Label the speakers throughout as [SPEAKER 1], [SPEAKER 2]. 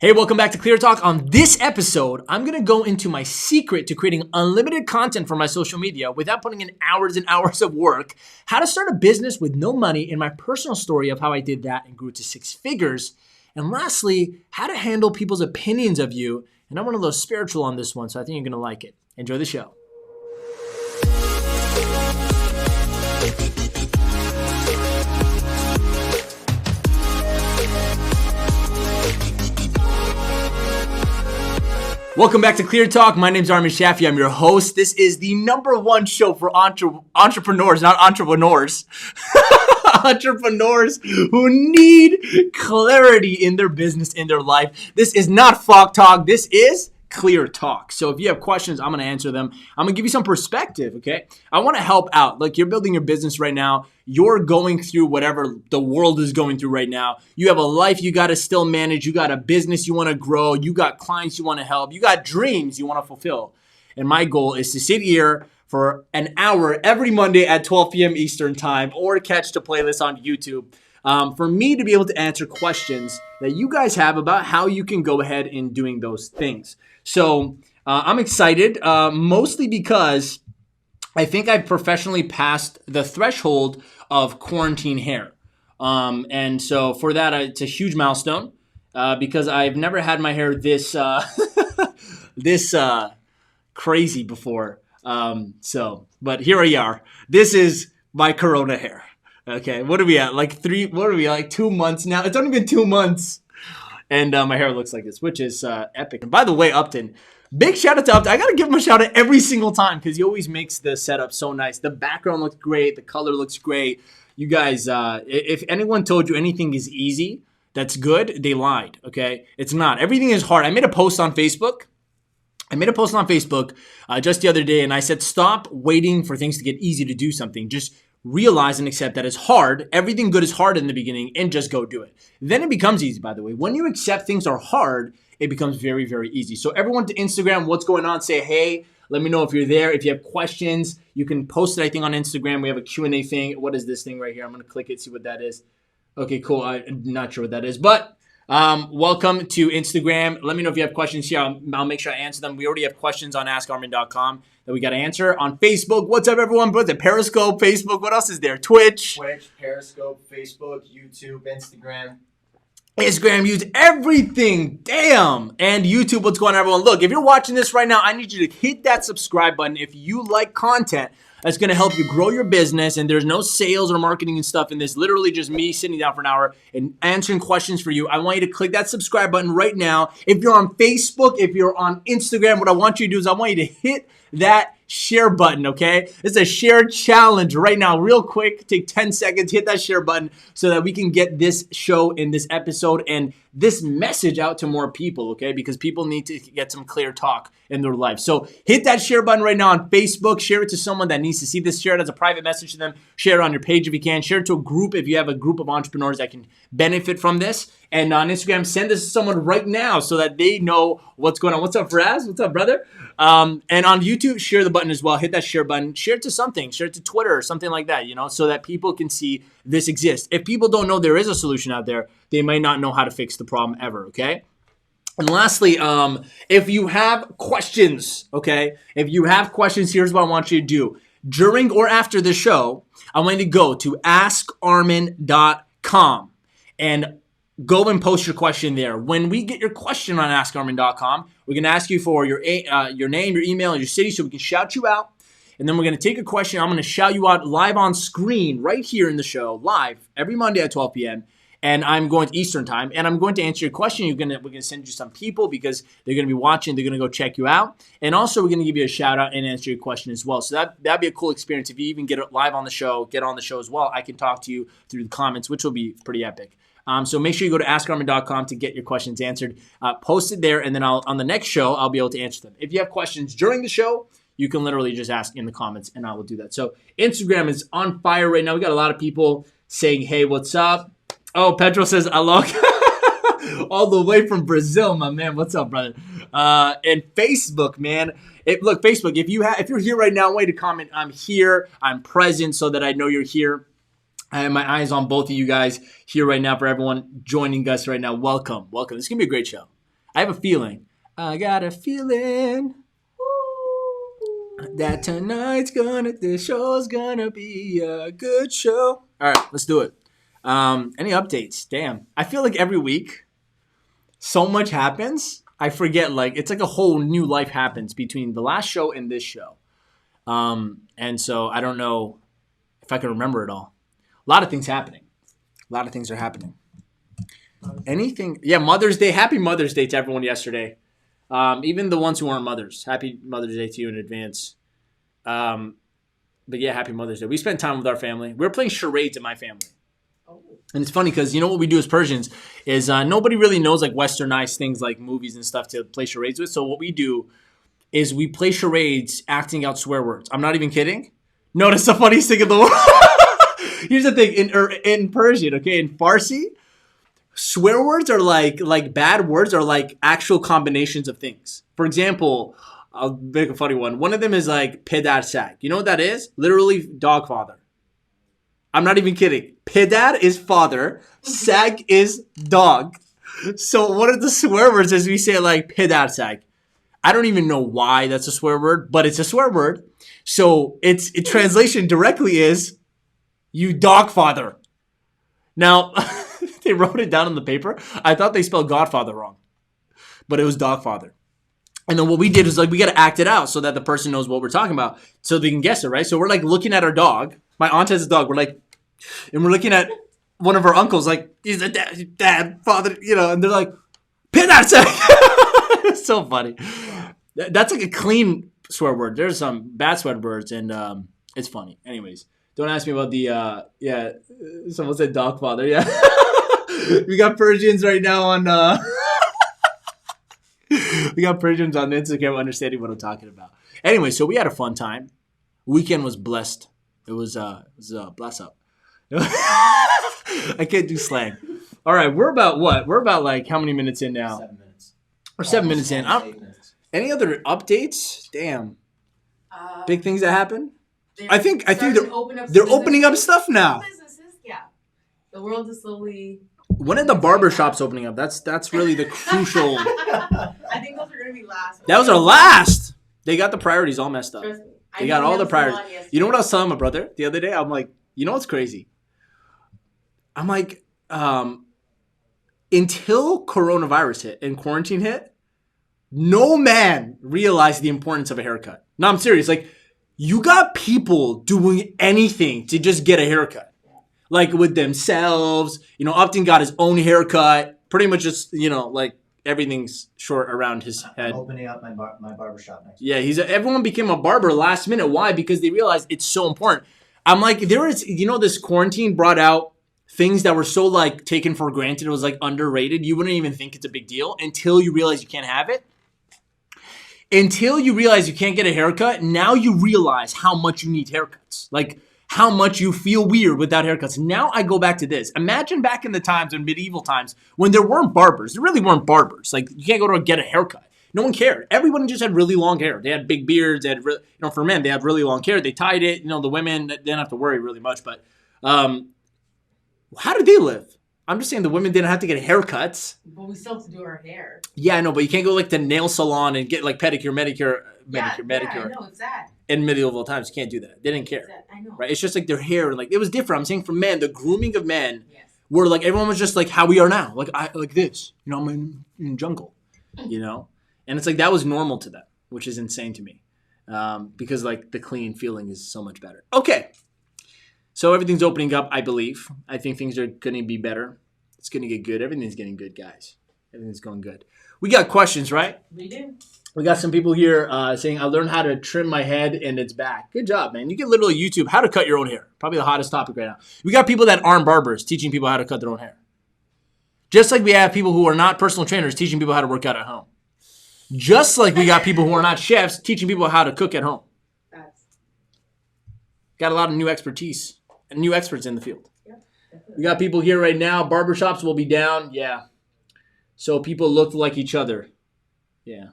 [SPEAKER 1] Hey, welcome back to Clear Talk. On this episode, I'm going to go into my secret to creating unlimited content for my social media without putting in hours and hours of work, how to start a business with no money, and my personal story of how I did that and grew to 6 figures. And lastly, how to handle people's opinions of you. And I'm one of those spiritual on this one, so I think you're going to like it. Enjoy the show. Welcome back to Clear Talk. My name is Armin Shaffi. I'm your host. This is the #1 show for entrepreneurs, not entrepreneurs. Entrepreneurs who need clarity in their business, in their life. This is not Fog Talk. This is Clear Talk. So if you have questions, I'm going to answer them. I'm going to give you some perspective, okay? I want to help out. Like, you're building your business right now. You're going through whatever the world is going through right now. You have a life you got to still manage. You got a business you want to grow. You got clients you want to help. You got dreams you want to fulfill. And my goal is to sit here for an hour every Monday at 12 p.m. Eastern time, or catch the playlist on YouTube, for me to be able to answer questions that you guys have about how you can go ahead in doing those things. So I'm excited, mostly because I think I've professionally passed the threshold of quarantine hair. And so for that, it's a huge milestone, because I've never had my hair this this crazy before. But here we are. This is my Corona hair. Okay, what are we at? Like 2 months now? It's only been 2 months. And my hair looks like this, which is epic. And by the way, Upton, big shout out to Upton. I got to give him a shout out every single time because he always makes the setup so nice. The background looks great. The color looks great. You guys, if anyone told you anything is easy, that's good, they lied, okay? It's not. Everything is hard. I made a post on Facebook. Just the other day, and I said, stop waiting for things to get easy to do something. Just realize and accept that it's hard. Everything good is hard in the beginning, and just go do it. Then it becomes easy, by the way. When you accept things are hard, it becomes very, very easy. So everyone to Instagram, what's going on? Say, hey, let me know if you're there. If you have questions, you can post it, I think, on Instagram. We have a Q&A thing. What is this thing right here? I'm going to click it, see what that is. Okay, cool. I'm not sure what that is, but welcome to Instagram. Let me know if you have questions here. I'll make sure I answer them. We already have questions on AskArmin.com that we got to answer. On Facebook, what's up, everyone? What's it? Periscope, Facebook. What else is there? Twitch,
[SPEAKER 2] Periscope, Facebook, YouTube, Instagram,
[SPEAKER 1] use everything. Damn. And YouTube, what's going on, everyone? Look, if you're watching this right now, I need you to hit that subscribe button if you like content that's going to help you grow your business. And there's no sales or marketing and stuff in this. Literally just me sitting down for an hour and answering questions for you. I want you to click that subscribe button right now. If you're on Facebook, if you're on Instagram, what I want you to do is I want you to hit that share button, okay? It's a share challenge right now. Real quick, take 10 seconds, hit that share button so that we can get this show and this episode and this message out to more people, okay? Because people need to get some clear talk in their life. So hit that share button right now on Facebook. Share it to someone that needs to see this. Share it as a private message to them. Share it on your page if you can. Share it to a group if you have a group of entrepreneurs that can benefit from this. And on Instagram, send this to someone right now so that they know what's going on. What's up, Faraz? What's up, brother? And on YouTube, share the button as well. Hit that share button. Share it to something. Share it to Twitter or something like that, so that people can see this exists. If people don't know there is a solution out there, they might not know how to fix the problem ever, okay? And lastly, if you have questions, okay? If you have questions, here's what I want you to do. During or after the show, I want you to go to AskArmin.com and go and post your question there. When we get your question on AskArmin.com, we're going to ask you for your name, your email, and your city so we can shout you out. And then we're going to take a question. I'm going to shout you out live on screen right here in the show, live every Monday at 12 p.m. And I'm going to Eastern time, and I'm going to answer your question. We're going to send you some people because they're going to be watching. They're going to go check you out. And also, we're going to give you a shout out and answer your question as well. So that'd be a cool experience. If you even get it live on the show, get on the show as well, I can talk to you through the comments, which will be pretty epic. So make sure you go to AskArmin.com to get your questions answered. Post it there, and then on the next show, I'll be able to answer them. If you have questions during the show, you can literally just ask in the comments, and I will do that. So Instagram is on fire right now. We got a lot of people saying, hey, what's up? Oh, Pedro says, alok. All the way from Brazil, my man. What's up, brother? And Facebook, man. Facebook, if you're here right now, I want you to comment, I'm here, I'm present, so that I know you're here. I have my eyes on both of you guys here right now. For everyone joining us right now, welcome. This is going to be a great show. I have a feeling. I got a feeling that the show's gonna be a good show. All right, let's do it. Any updates? Damn, I feel like every week so much happens. I forget, like, it's like a whole new life happens between the last show and this show. And so I don't know if I can remember it all. A lot of things happening. A lot of things are happening. Anything? Yeah, Mother's Day. Happy Mother's Day to everyone yesterday. Even the ones who aren't mothers. Happy Mother's Day to you in advance. But yeah, happy Mother's Day. We spent time with our family. We were playing charades in my family. And it's funny because you know what we do as Persians is nobody really knows like westernized things like movies and stuff to play charades with. So what we do is we play charades acting out swear words. I'm not even kidding. Notice the funniest thing in the world. Here's the thing. In Persian, okay, in Farsi, swear words are like bad words are like actual combinations of things. For example, I'll make a funny one. One of them is like pedar sag. You know what that is? Literally dog father. I'm not even kidding. Pedar is father. Sag is dog. So one of the swear words is we say like pedar sag. I don't even know why that's a swear word, but it's a swear word. So its translation directly is you dog father. Now, they wrote it down on the paper. I thought they spelled Godfather wrong, but it was dog father. And then what we did is like we got to act it out so that the person knows what we're talking about so they can guess it, right? So we're like looking at our dog. My aunt has a dog. We're looking at one of our uncles like, he's a dad, father, you know, and they're like, pin that sack. It's so funny. That's like a clean swear word. There's some bad swear words, and it's funny. Anyways, don't ask me about the, someone said dog father, yeah. We got Persians right now on, we got Persians on Instagram understanding what I'm talking about. Anyway, so we had a fun time. Weekend was blessed. It was bless up. I can't do slang. All right, we're about what? We're about like how many minutes in now?
[SPEAKER 2] 7 minutes.
[SPEAKER 1] Or 7 minutes in.
[SPEAKER 2] 8 minutes.
[SPEAKER 1] Any other updates? Damn. Big things that happen? I think they're opening up stuff now.
[SPEAKER 3] Businesses, yeah. The world is slowly.
[SPEAKER 1] When are the barber shops opening up? That's really the crucial.
[SPEAKER 3] I think those are going to be last.
[SPEAKER 1] That was our last. They got the priorities all messed up.
[SPEAKER 3] Trust me.
[SPEAKER 1] They got all the priorities. You know what I was telling my brother the other day? I'm like, you know what's crazy? I'm like, until coronavirus hit and quarantine hit, no man realized the importance of a haircut. No, I'm serious. Like, you got people doing anything to just get a haircut. Like with themselves, you know, Upton got his own haircut. Pretty much just, you know, like everything's short around his head.
[SPEAKER 2] I'm opening up my barbershop next week.
[SPEAKER 1] Yeah, everyone became a barber last minute. Why? Because they realized it's so important. I'm like, there is, you know, this quarantine brought out things that were so like taken for granted. It was like underrated. You wouldn't even think it's a big deal until you realize you can't have it. Until you realize you can't get a haircut, now you realize how much you need haircuts. Like how much you feel weird without haircuts. Now I go back to this. Imagine back in the times, in medieval times, when there weren't barbers. There really weren't barbers. Like you can't go to get a haircut. No one cared. Everyone just had really long hair. They had big beards. They had, you know, for men, they had really long hair. They tied it. You know, the women didn't have to worry really much. But how did they live? I'm just saying the women didn't have to get haircuts.
[SPEAKER 3] But we still have to do our hair.
[SPEAKER 1] Yeah, I know, but you can't go like to nail salon and get like pedicure, manicure.
[SPEAKER 3] Yeah, I know, it's that.
[SPEAKER 1] In medieval times, you can't do that. They didn't care.
[SPEAKER 3] I know.
[SPEAKER 1] Right? It's just like their hair, like it was different. I'm saying for men, the grooming of men, where like everyone was just like how we are now, like I like this. You know, I'm in jungle. You know, and it's like that was normal to them, which is insane to me, because like the clean feeling is so much better. Okay. So everything's opening up, I believe. I think things are going to be better. It's going to get good. Everything's getting good, guys. Everything's going good. We got questions, right?
[SPEAKER 3] We do.
[SPEAKER 1] We got some people here saying, I learned how to trim my head and its back. Good job, man. You can literally YouTube how to cut your own hair. Probably the hottest topic right now. We got people that aren't barbers teaching people how to cut their own hair. Just like we have people who are not personal trainers teaching people how to work out at home. Just like we got people who are not chefs teaching people how to cook at home. Got a lot of new expertise and new experts in the field. We got people here right now. Barbershops will be down. Yeah. So people look like each other. Yeah.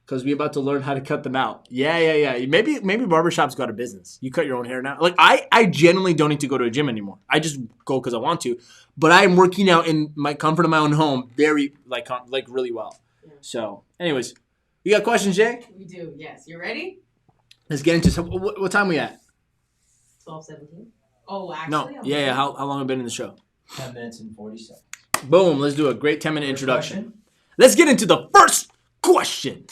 [SPEAKER 1] Because we're about to learn how to cut them out. Yeah. Maybe barbershops go out of business. You cut your own hair now. Like I genuinely don't need to go to a gym anymore. I just go because I want to. But I am working out in my comfort of my own home very like really well.
[SPEAKER 3] Yeah.
[SPEAKER 1] So, anyways, you got questions, Jay?
[SPEAKER 3] We do, yes. You ready?
[SPEAKER 1] Let's get into some. What time we at?
[SPEAKER 3] 12:17. Oh, actually?
[SPEAKER 1] No. Yeah. How long have we been in the show?
[SPEAKER 2] 10 minutes and 40 seconds.
[SPEAKER 1] Boom. Let's do a great 10-minute
[SPEAKER 2] First
[SPEAKER 1] introduction.
[SPEAKER 2] question.
[SPEAKER 1] Let's get into the first question.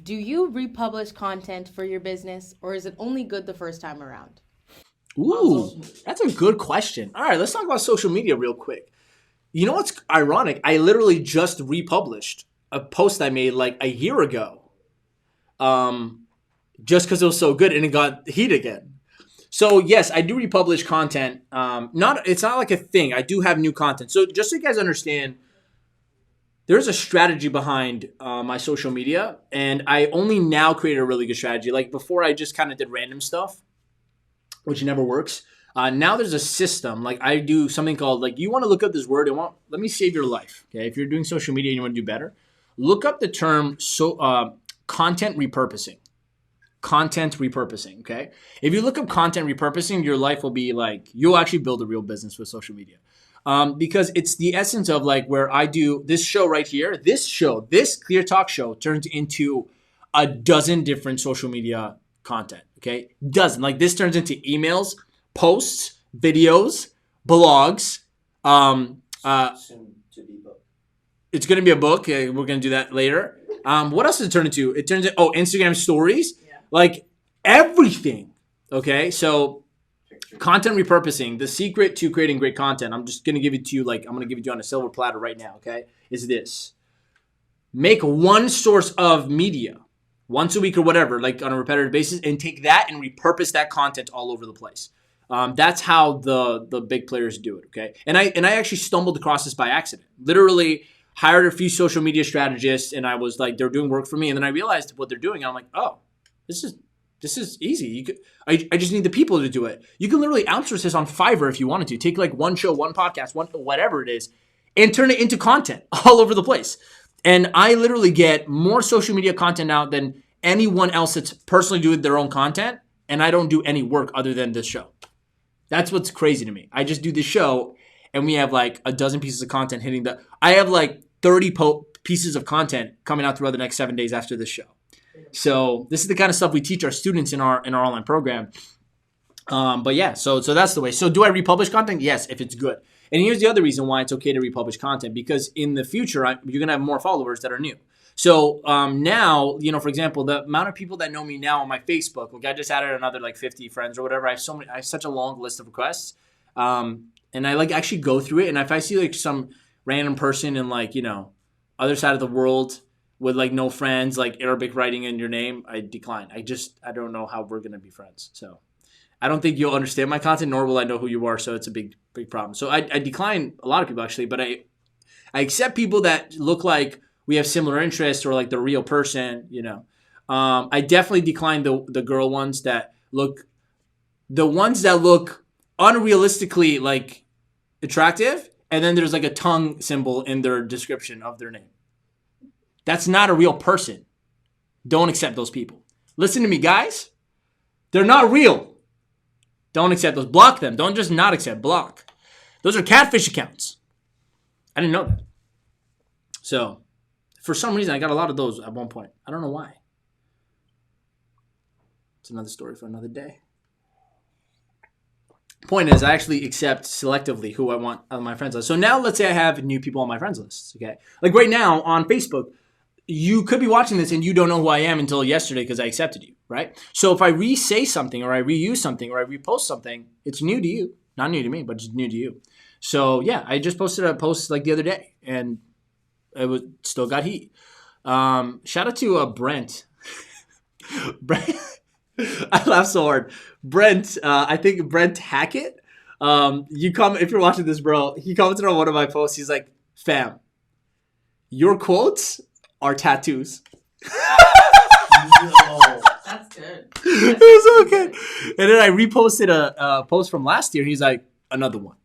[SPEAKER 4] Do you republish content for your business, or is it only good the first time around?
[SPEAKER 1] Ooh, that's a good question. All right, let's talk about social media real quick. You know what's ironic? I literally just republished a post I made like a year ago, just because it was so good and it got heat again. So yes, I do republish content. It's not like a thing. I do have new content. So just so you guys understand, there's a strategy behind my social media, and I only now created a really good strategy. Like before, I just kind of did random stuff, which never works. Now there's a system. Like I do something called, like, you want to look up this word and let me save your life. Okay, if you're doing social media and you want to do better, look up the term content repurposing. Content repurposing. Okay, if you look up content repurposing, your life will be like, you'll actually build a real business with social media. Because it's the essence of like where I do this show right here. This Clear Talk show turns into a dozen different social media content. Okay, dozen. Like this turns into emails, posts, videos, blogs.
[SPEAKER 2] Soon to be booked.
[SPEAKER 1] It's gonna be a book. We're gonna do that later. What else does it turn into? It turns into Instagram stories, like everything. Okay, so. Content repurposing, the secret to creating great content, I'm just going to give it to you, like I'm going to give it to you on a silver platter right now, okay, is this. Make one source of media once a week or whatever, like on a repetitive basis, and take that and repurpose that content all over the place. That's how the big players do it, okay? And I actually stumbled across this by accident. Literally hired a few social media strategists, and I was like, they're doing work for me, and then I realized what they're doing, and I'm like, oh, this is easy. I just need the people to do it. You can literally outsource this on Fiverr if you wanted to. Take like one show, one podcast, whatever it is, and turn it into content all over the place. And I literally get more social media content out than anyone else that's personally doing their own content. And I don't do any work other than this show. That's what's crazy to me. I just do this show, and we have like a dozen pieces of content hitting I have like 30 pieces of content coming out throughout the next 7 days after this show. So this is the kind of stuff we teach our students in our online program. But yeah, so that's the way. So do I republish content? Yes, if it's good. And here's the other reason why it's okay to republish content, because in the future, you're going to have more followers that are new. So now, for example, the amount of people that know me now on my Facebook, like I just added another like 50 friends or whatever. I have such a long list of requests. And I like actually go through it. And if I see like some random person in like, other side of the world with like no friends, like Arabic writing in your name, I decline. I don't know how we're going to be friends. So I don't think you'll understand my content, nor will I know who you are. So it's a big problem. So I decline a lot of people actually, but I accept people that look like we have similar interests or like the real person, I definitely decline the girl ones that look unrealistically like attractive. And then there's like a tongue symbol in their description of their name. That's not a real person. Don't accept those people. Listen to me, guys. They're not real. Don't accept those. Block them. Don't just not accept. Block. Those are catfish accounts. I didn't know that. So, for some reason, I got a lot of those at one point. I don't know why. It's another story for another day. Point is, I actually accept selectively who I want on my friends list. So now let's say I have new people on my friends list. Okay, like right now on Facebook, you could be watching this and you don't know who I am until yesterday because I accepted you, right? So if I re-say something or I reuse something or I repost something, it's new to you. Not new to me, but it's new to you. So yeah, I just posted a post like the other day and it still got heat. Shout out to Brent. Brent. I laugh so hard. Brent, I think Brent Hackett. If you're watching this, bro, he commented on one of my posts. He's like, fam, your quotes are tattoos.
[SPEAKER 3] That's good.
[SPEAKER 1] It was okay. And then I reposted a post from last year. He's like, another one.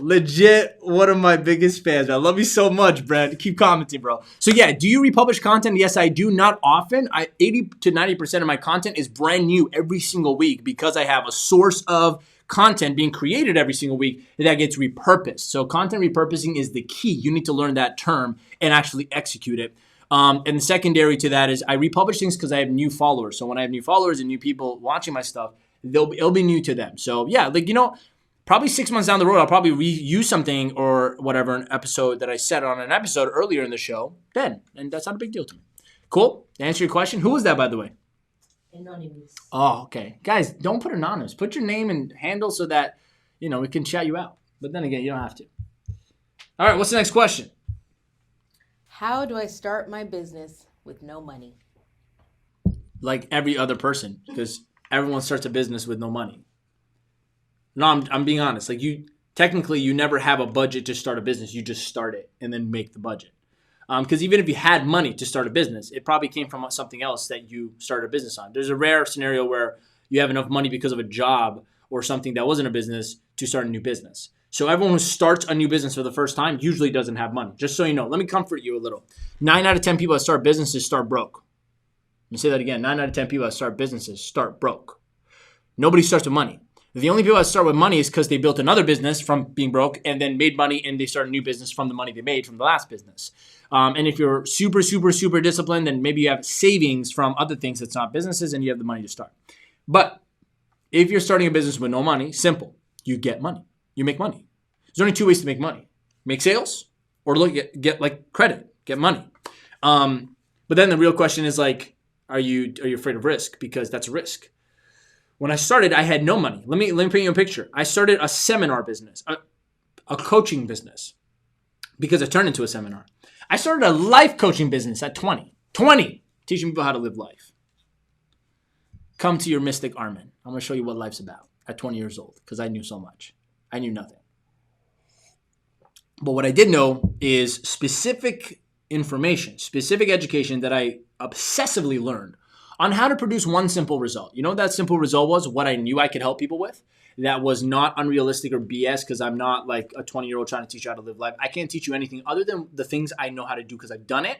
[SPEAKER 1] Legit one of my biggest fans. I love you so much, Brent. Keep commenting, bro. So yeah, do you republish content? Yes, I do. Not often. 80 to 90% of my content is brand new every single week because I have a source of content being created every single week that gets repurposed. So content repurposing is the key. You need to learn that term and actually execute it. And the secondary to that is I republish things because I have new followers. So when I have new followers and new people watching my stuff, it'll be new to them. So yeah, probably 6 months down the road, I'll probably reuse something or whatever, an episode that I said on an episode earlier in the show then. And that's not a big deal to me. Cool. To answer your question, who was that, by the way?
[SPEAKER 3] Anonymous.
[SPEAKER 1] Oh, okay. Guys, don't put anonymous. Put your name and handle so that, we can shout you out. But then again, you don't have to. All right, what's the next question?
[SPEAKER 4] How do I start my business with no money?
[SPEAKER 1] Like every other person, because everyone starts a business with no money. No, I'm being honest. Like you never have a budget to start a business. You just start it and then make the budget. Because even if you had money to start a business, it probably came from something else that you started a business on. There's a rare scenario where you have enough money because of a job or something that wasn't a business to start a new business. So everyone who starts a new business for the first time usually doesn't have money. Just so you know, let me comfort you a little. 9 out of 10 people that start businesses start broke. Let me say that again. 9 out of 10 people that start businesses start broke. Nobody starts with money. The only people that start with money is because they built another business from being broke and then made money and they start a new business from the money they made from the last business. And if you're super, super, super disciplined, then maybe you have savings from other things that's not businesses and you have the money to start. But if you're starting a business with no money, simple. You get money. You make money. There's only 2 ways to make money. Make sales or get like credit, get money. But then the real question is like, are you afraid of risk? Because that's a risk. When I started, I had no money. Let me paint you a picture. I started a seminar business, a coaching business, because it turned into a seminar. I started a life coaching business at 20, teaching people how to live life. Come to your mystic Armin. I'm going to show you what life's about at 20 years old because I knew so much. I knew nothing. But what I did know is specific information, specific education that I obsessively learned on how to produce one simple result. You know what that simple result was? What I knew I could help people with? That was not unrealistic or BS because I'm not like a 20-year-old trying to teach you how to live life. I can't teach you anything other than the things I know how to do because I've done it.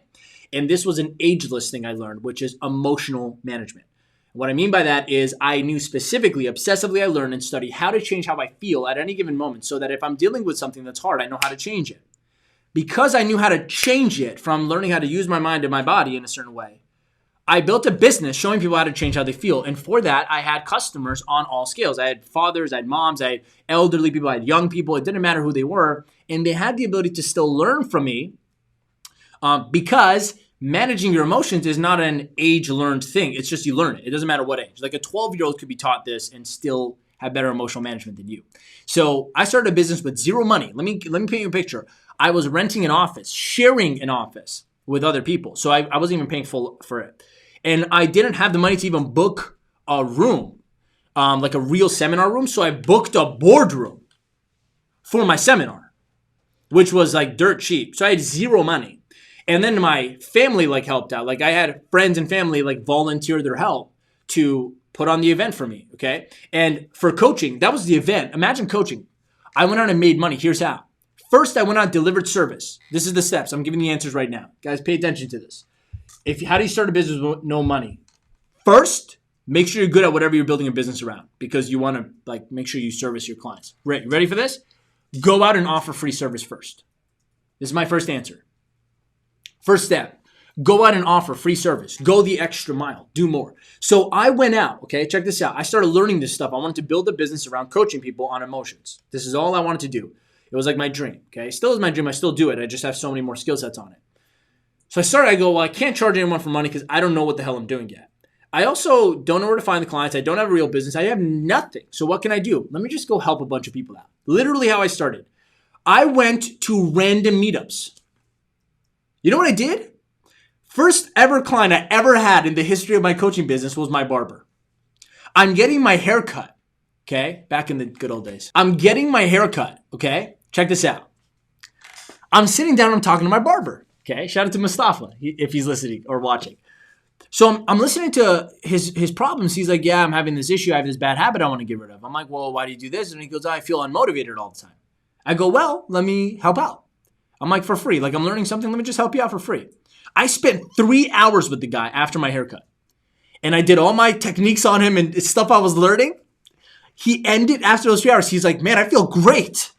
[SPEAKER 1] And this was an ageless thing I learned, which is emotional management. What I mean by that is I knew specifically, obsessively, I learned and studied how to change how I feel at any given moment so that if I'm dealing with something that's hard, I know how to change it. Because I knew how to change it from learning how to use my mind and my body in a certain way, I built a business showing people how to change how they feel. And for that, I had customers on all scales. I had fathers, I had moms, I had elderly people, I had young people. It didn't matter who they were. And they had the ability to still learn from me because managing your emotions is not an age-learned thing. It's just you learn it. It doesn't matter what age. Like a 12-year-old could be taught this and still have better emotional management than you. So I started a business with zero money. Let me paint you a picture. I was renting an office, sharing an office with other people. So I wasn't even paying full for it. And I didn't have the money to even book a room, like a real seminar room. So I booked a boardroom for my seminar, which was like dirt cheap. So I had zero money. And then my family helped out. Like I had friends and family volunteer their help to put on the event for me, okay? And for coaching, that was the event. Imagine coaching. I went out and made money. Here's how. First, I went out and delivered service. This is the steps. I'm giving the answers right now. Guys, pay attention to this. How do you start a business with no money? First, make sure you're good at whatever you're building a business around because you want to make sure you service your clients. Right, you ready for this? Go out and offer free service first. This is my first answer. First step, go out and offer free service. Go the extra mile. Do more. So I went out, okay? Check this out. I started learning this stuff. I wanted to build a business around coaching people on emotions. This is all I wanted to do. It was like my dream, okay? Still is my dream. I still do it. I just have so many more skill sets on it. So I go, well, I can't charge anyone for money because I don't know what the hell I'm doing yet. I also don't know where to find the clients. I don't have a real business. I have nothing. So what can I do? Let me just go help a bunch of people out. Literally how I started. I went to random meetups. You know what I did? First ever client I ever had in the history of my coaching business was my barber. I'm getting my hair cut, okay? Back in the good old days. I'm getting my hair cut, okay? Check this out. I'm sitting down, I'm talking to my barber. Okay, shout out to Mustafa if he's listening or watching. So I'm listening to his problems. He's like, yeah, I'm having this issue. I have this bad habit I want to get rid of. I'm like, well, why do you do this? And he goes, I feel unmotivated all the time. I go, well, let me help out. I'm like, for free. Like I'm learning something. Let me just help you out for free. I spent 3 hours with the guy after my haircut. And I did all my techniques on him and stuff I was learning. He ended after those 3 hours. He's like, man, I feel great.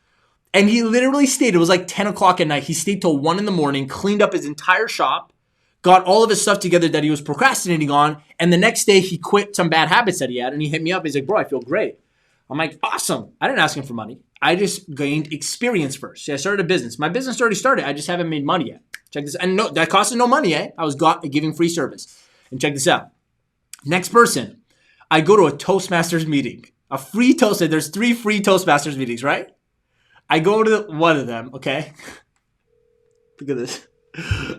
[SPEAKER 1] And he literally stayed. It was like 10 o'clock at night. He stayed till 1 in the morning, cleaned up his entire shop, got all of his stuff together that he was procrastinating on. And the next day he quit some bad habits that he had. And he hit me up. He's like, bro, I feel great. I'm like, awesome. I didn't ask him for money. I just gained experience first. See, I started a business. My business already started. I just haven't made money yet. Check this. And no, that costed no money, eh? I was giving free service. And check this out. Next person. I go to a Toastmasters meeting. A free Toastmasters. There's 3 free Toastmasters meetings, right? I go to one of them, okay? Look at this.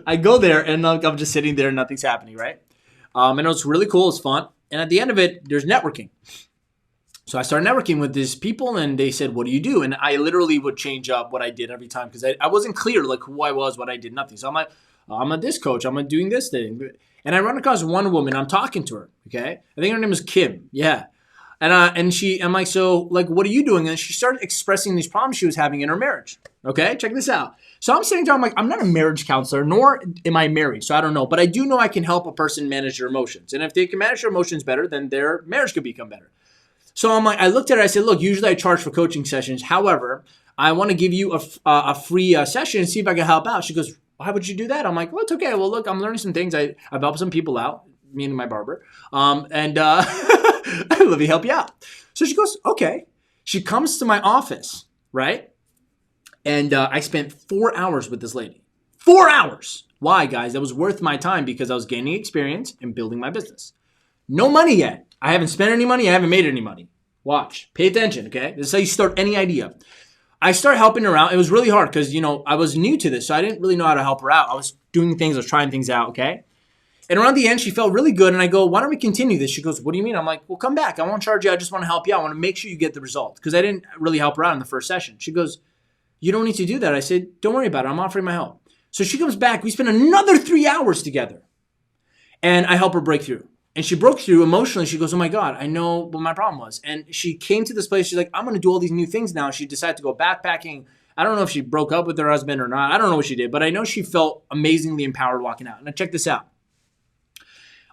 [SPEAKER 1] I go there and I'm just sitting there and nothing's happening, right? And it was really cool. It's fun. And at the end of it, there's networking. So I started networking with these people and they said, what do you do? And I literally would change up what I did every time because I wasn't clear like who I was, what I did, nothing. So I'm like, I'm a this coach. I'm doing this thing. And I run across one woman. I'm talking to her, okay? I think her name is Kim. Yeah. And I'm like, so like, what are you doing? And she started expressing these problems she was having in her marriage. Okay, check this out. So I'm sitting down, I'm like, I'm not a marriage counselor, nor am I married. So I don't know, but I do know I can help a person manage their emotions. And if they can manage their emotions better, then their marriage could become better. So I'm like, I looked at her, I said, look, usually I charge for coaching sessions. However, I want to give you a free session and see if I can help out. She goes, why would you do that? I'm like, well, it's okay. Well, look, I'm learning some things. I've helped some people out, me and my barber. Let me help you out. So she goes, okay. She comes to my office, right? And I spent 4 hours with this lady. 4 hours. Why, guys? That was worth my time because I was gaining experience and building my business. No money yet. I haven't spent any money. I haven't made any money. Watch. Pay attention, okay? This is how you start any idea. I started helping her out. It was really hard because, I was new to this, so I didn't really know how to help her out. I was doing things. I was trying things out, okay? And around the end, she felt really good. And I go, why don't we continue this? She goes, what do you mean? I'm like, well, come back. I won't charge you. I just want to help you out. I want to make sure you get the result because I didn't really help her out in the first session. She goes, you don't need to do that. I said, don't worry about it. I'm offering my help. So she comes back. We spend another 3 hours together. And I help her break through. And she broke through emotionally. She goes, oh my God, I know what my problem was. And she came to this place. She's like, I'm going to do all these new things now. She decided to go backpacking. I don't know if she broke up with her husband or not. I don't know what she did. But I know she felt amazingly empowered walking out. And I check this out.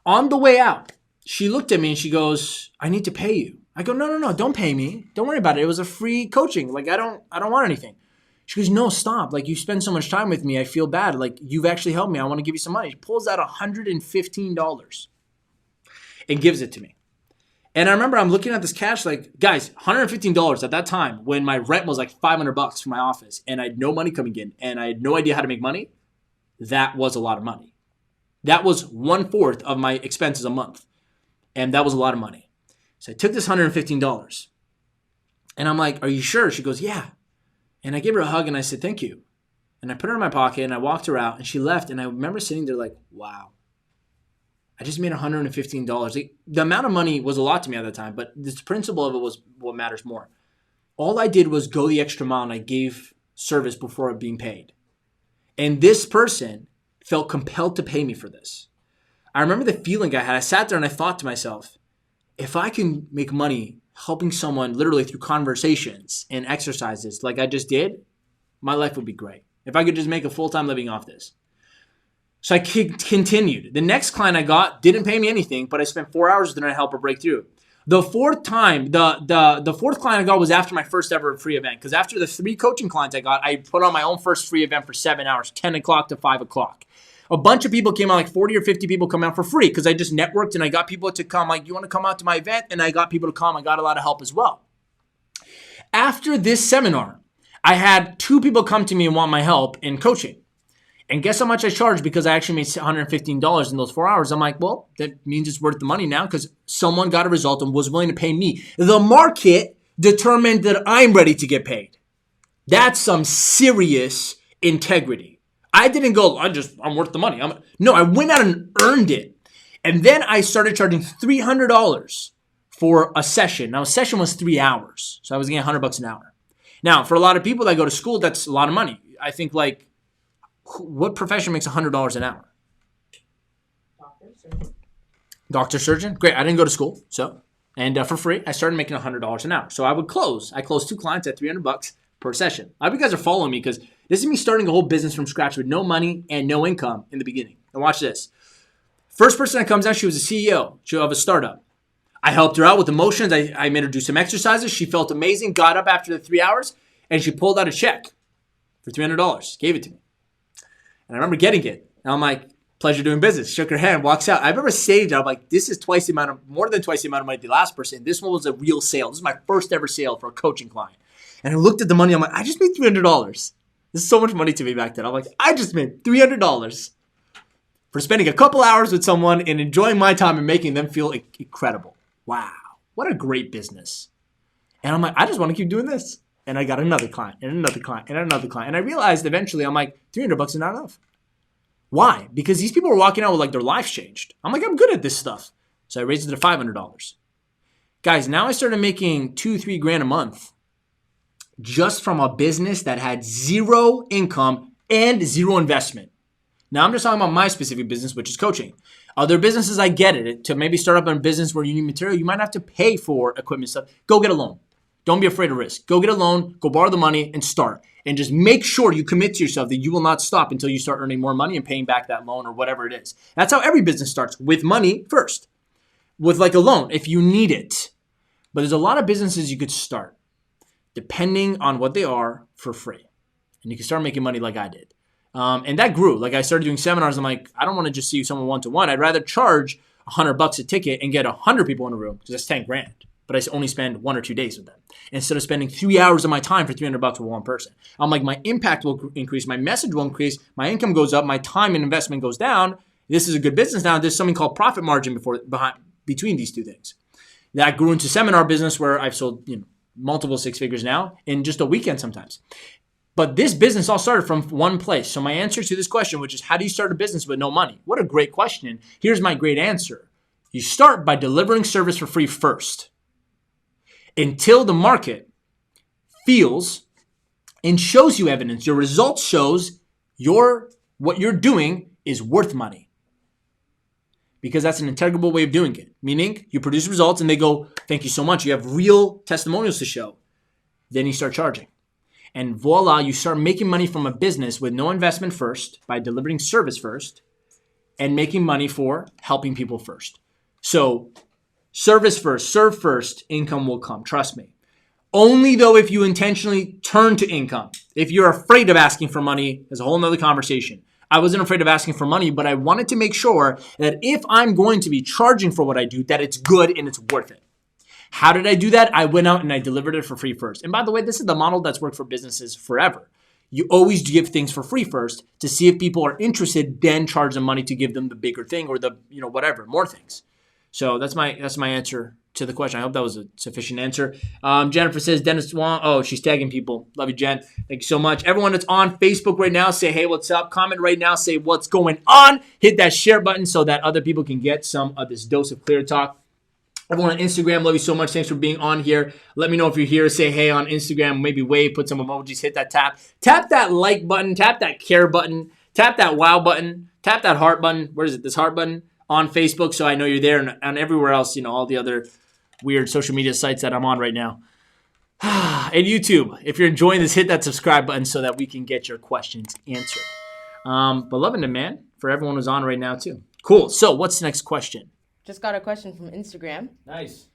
[SPEAKER 1] On the way out, she looked at me and she goes, I need to pay you. I go, no, don't pay me. Don't worry about it. It was a free coaching. Like, I don't want anything. She goes, no, stop. Like, you spend so much time with me. I feel bad. Like, you've actually helped me. I want to give you some money. She pulls out $115 and gives it to me. And I remember I'm looking at this cash like, guys, $115 at that time when my rent was like $500 for my office and I had no money coming in and I had no idea how to make money. That was a lot of money. That was 1/4 of my expenses a month. And that was a lot of money. So I took this $115 and I'm like, are you sure? She goes, yeah. And I gave her a hug and I said, thank you. And I put her in my pocket and I walked her out and she left. And I remember sitting there like, wow, I just made $115. The amount of money was a lot to me at the time, but the principle of it was what matters more. All I did was go the extra mile and I gave service before being paid. And this person felt compelled to pay me for this. I remember the feeling I had. I sat there and I thought to myself, if I can make money helping someone literally through conversations and exercises like I just did, my life would be great. If I could just make a full-time living off this. So I continued. The next client I got didn't pay me anything, but I spent 4 hours with her and I helped her break through. The fourth time, the fourth client I got was after my first ever free event. Because after the 3 coaching clients I got, I put on my own first free event for 7 hours, 10 o'clock to 5 o'clock. A bunch of people came out, like 40 or 50 people come out for free because I just networked and I got people to come. Like, you want to come out to my event? And I got people to come. I got a lot of help as well. After this seminar, I had 2 people come to me and want my help in coaching. And guess how much I charged because I actually made $115 in those 4 hours. I'm like, well, that means it's worth the money now because someone got a result and was willing to pay me. The market determined that I'm ready to get paid. That's some serious integrity. I didn't go, I'm worth the money. No, I went out and earned it. And then I started charging $300 for a session. Now, a session was 3 hours. So I was getting $100 an hour. Now, for a lot of people that go to school, that's a lot of money. I think what profession makes $100 an hour? Doctor, surgeon. Great. I didn't go to school. And for free, I started making $100 an hour. So I closed 2 clients at $300 per session. I hope you guys are following me because this is me starting a whole business from scratch with no money and no income in the beginning. And watch this. First person that comes out, she was a CEO of a startup. I helped her out with emotions. I made her do some exercises. She felt amazing, got up after the 3 hours, and she pulled out a check for $300, gave it to me. And I remember getting it. And I'm like, pleasure doing business. Shook her hand, walks out. I remember saying, I'm like, this is more than twice the amount of money the last person. This one was a real sale. This is my first ever sale for a coaching client. And I looked at the money. I'm like, I just made $300. This is so much money to me back then. I'm like, I just made $300 for spending a couple hours with someone and enjoying my time and making them feel incredible. Wow. What a great business. And I'm like, I just want to keep doing this. And I got another client and another client and another client. And I realized eventually, I'm like, $300 is not enough. Why? Because these people were walking out with like their lives changed. I'm like, I'm good at this stuff. So I raised it to $500. Guys, now I started making $2-3 grand a month just from a business that had zero income and zero investment. Now I'm just talking about my specific business, which is coaching. Other businesses, I get it. To maybe start up a business where you need material, you might have to pay for equipment stuff. Go get a loan. Don't be afraid of risk. Go get a loan, go borrow the money and start. And just make sure you commit to yourself that you will not stop until you start earning more money and paying back that loan or whatever it is. That's how every business starts, with money first. With like a loan, if you need it. But there's a lot of businesses you could start, depending on what they are, for free. And you can start making money like I did. And that grew. Like I started doing seminars. I'm like, I don't want to just see someone one-to-one. I'd rather charge $100 a ticket and get 100 people in a room because that's 10 grand. But I only spend 1 or 2 days with them instead of spending 3 hours of my time for $300 with one person. I'm like, my impact will increase, my message will increase, my income goes up, my time and investment goes down. This is a good business now. There's something called profit margin between these two things. That grew into seminar business where I've sold multiple six figures now in just a weekend sometimes. But this business all started from one place. So my answer to this question, which is how do you start a business with no money? What a great question. Here's my great answer. You start by delivering service for free first, until the market feels and shows you evidence. Your results shows what you're doing is worth money. Because that's an integrable way of doing it. Meaning you produce results and they go, thank you so much. You have real testimonials to show. Then you start charging. And voila, you start making money from a business with no investment first, by delivering service first, and making money for helping people first. So service first, serve first, income will come. Trust me. Only though if you intentionally turn to income. If you're afraid of asking for money, there's a whole nother conversation. I wasn't afraid of asking for money, but I wanted to make sure that if I'm going to be charging for what I do, that it's good and it's worth it. How did I do that? I went out and I delivered it for free first. And by the way, this is the model that's worked for businesses forever. You always give things for free first to see if people are interested, then charge them money to give them the bigger thing or the, whatever, more things. So that's my answer to the question. I hope that was a sufficient answer. Jennifer says, Dennis Swan. Oh, she's tagging people. Love you, Jen. Thank you so much. Everyone that's on Facebook right now, say, hey, what's up? Comment right now. Say what's going on. Hit that share button so that other people can get some of this dose of clear talk. Everyone on Instagram, love you so much. Thanks for being on here. Let me know if you're here. Say hey on Instagram. Maybe wave, put some emojis, hit that tap. Tap that like button. Tap that care button. Tap that wow button. Tap that heart button. Where is it? This heart button on Facebook so I know you're there, and everywhere else, all the other weird social media sites that I'm on right now. And YouTube, if you're enjoying this, hit that subscribe button so that we can get your questions answered. But loving it, man, for everyone who's on right now too. Cool. So what's the next question?
[SPEAKER 4] Just got a question from Instagram.
[SPEAKER 1] Nice.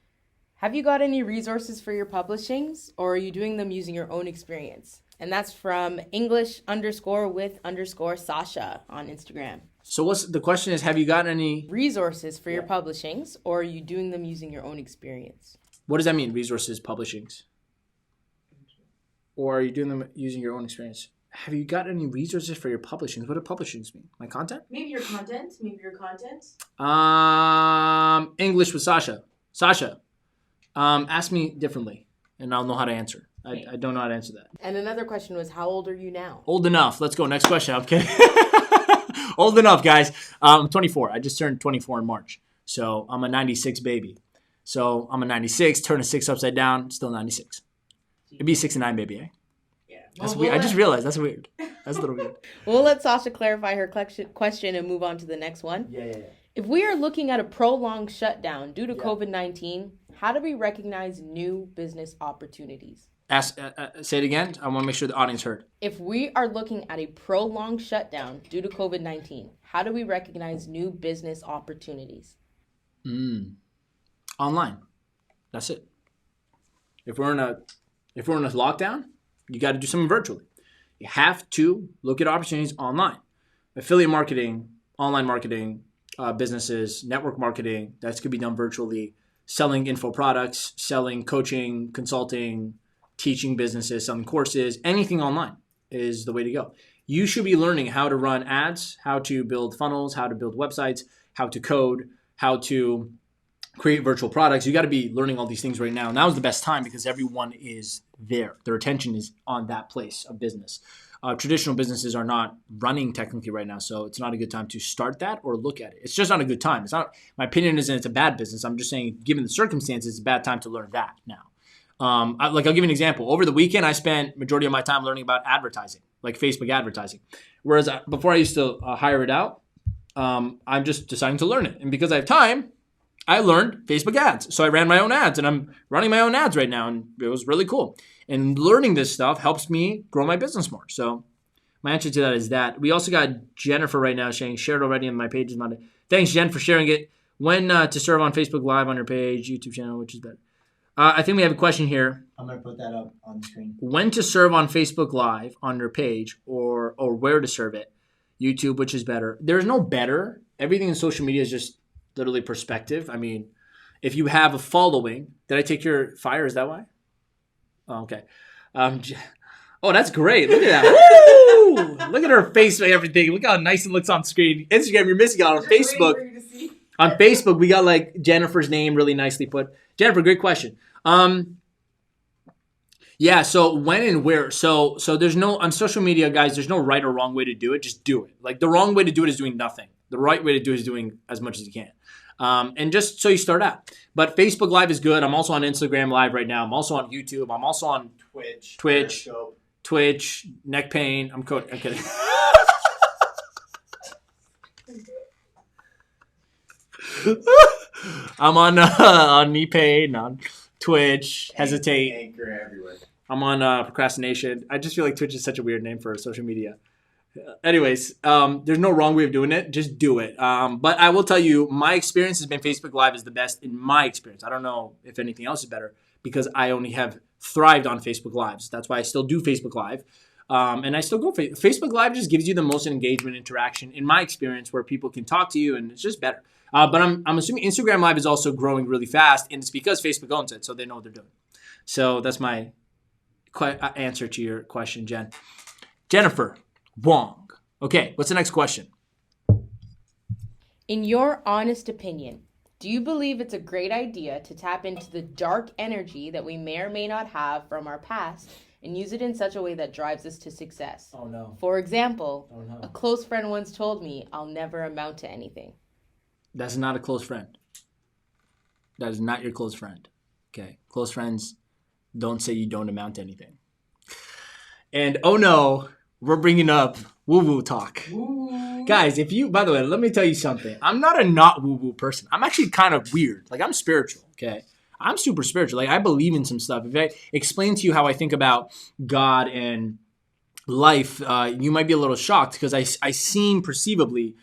[SPEAKER 4] Have you got any resources for your publishings, or are you doing them using your own experience? And that's from English_with_Sasha on Instagram.
[SPEAKER 1] So what's the question is, have you got any
[SPEAKER 4] resources for your publishings, or are you doing them using your own experience?
[SPEAKER 1] What does that mean, resources, publishings? Or are you doing them using your own experience? Have you got any resources for your publishings? What do publishings mean? My content?
[SPEAKER 3] Maybe your content.
[SPEAKER 1] English with Sasha. Sasha, ask me differently, and I'll know how to answer. I don't know how to answer that.
[SPEAKER 4] And another question was, how old are you now?
[SPEAKER 1] Old enough. Let's go. Next question. Okay. Old enough, guys. I'm 24. I just turned 24 in March. So I'm a 96 baby. So I'm a 96, turn a 6 upside down, still 96. It'd be 69, baby, eh? That's weird. I just realized that's weird. That's a little weird.
[SPEAKER 4] We'll let Sasha clarify her question and move on to the next one.
[SPEAKER 1] Yeah.
[SPEAKER 4] If we are looking at a prolonged shutdown due to COVID-19, how do we recognize new business opportunities?
[SPEAKER 1] Say it again. I want to make sure the audience heard.
[SPEAKER 4] If we are looking at a prolonged shutdown due to COVID-19, how do we recognize new business opportunities?
[SPEAKER 1] online. That's it. If we're in a lockdown, you got to do something virtually. You have to look at opportunities online. Affiliate marketing, online marketing, businesses, network marketing, that could be done virtually. Selling info products, selling coaching, consulting, teaching businesses, selling courses, anything online is the way to go. You should be learning how to run ads, how to build funnels, how to build websites, how to code, how to create virtual products. You got to be learning all these things right now. Now is the best time because everyone is there. Their attention is on that place of business. Traditional businesses are not running technically right now, so it's not a good time to start that or look at it. It's just not a good time. It's not. My opinion isn't it's a bad business. I'm just saying, given the circumstances, it's a bad time to learn that now. I'll give you an example. Over the weekend, I spent majority of my time learning about advertising, like Facebook advertising. Whereas before I used to hire it out, I'm just deciding to learn it. And because I have time, I learned Facebook ads. So I ran my own ads, and I'm running my own ads right now, and it was really cool. And learning this stuff helps me grow my business more. So my answer to that is that. We also got Jennifer right now saying, shared already on my page. Thanks, Jen, for sharing it. When to serve on Facebook Live on your page, YouTube channel, which is better? I think we have a question here.
[SPEAKER 2] I'm going to put that up on the screen.
[SPEAKER 1] When to serve on Facebook Live on your page or where to serve it, YouTube, which is better? There's no better. Everything in social media is just literally perspective. I mean, if you have a following, did I take your fire? Is that why? Oh, okay. Oh, that's great. Look at that. Woo! Look at her face and everything. Look how nice it looks on screen. Instagram, you're missing out. On Facebook. On Facebook, we got like Jennifer's name really nicely put. Jennifer, great question. Yeah, so when and where. So there's no, on social media, guys, there's no right or wrong way to do it. Just do it. Like the wrong way to do it is doing nothing. The right way to do it is doing as much as you can. And just so you start out. But Facebook Live is good. I'm also on Instagram Live right now. I'm also on YouTube. I'm also on Twitch, neck pain. I'm kidding. I'm on knee pain, on Twitch, hesitate.
[SPEAKER 2] Anchor everywhere.
[SPEAKER 1] I'm on procrastination. I just feel like Twitch is such a weird name for social media. Anyways, there's no wrong way of doing it. Just do it. But I will tell you, my experience has been Facebook Live is the best in my experience. I don't know if anything else is better because I only have thrived on Facebook Lives. That's why I still do Facebook Live. And I still go Facebook Live just gives you the most engagement interaction in my experience where people can talk to you and it's just better. But I'm assuming Instagram Live is also growing really fast and it's because Facebook owns it, so they know what they're doing. So that's my answer to your question, Jen. Jennifer Wong. Okay, what's the next question?
[SPEAKER 4] In your honest opinion, do you believe it's a great idea to tap into the dark energy that we may or may not have from our past and use it in such a way that drives us to success?
[SPEAKER 1] Oh, no.
[SPEAKER 4] For example,
[SPEAKER 1] Oh, no.
[SPEAKER 4] a close friend once told me I'll never amount to anything.
[SPEAKER 1] That's not a close friend. That is not your close friend. Okay, close friends don't say you don't amount to anything. And oh no, we're bringing up woo-woo talk.
[SPEAKER 3] Ooh.
[SPEAKER 1] Guys, by the way, let me tell you something. I'm not a not woo-woo person. I'm actually kind of weird. Like, I'm spiritual, okay? I'm super spiritual. Like, I believe in some stuff. If I explain to you how I think about God and life, you might be a little shocked because I seem perceivably,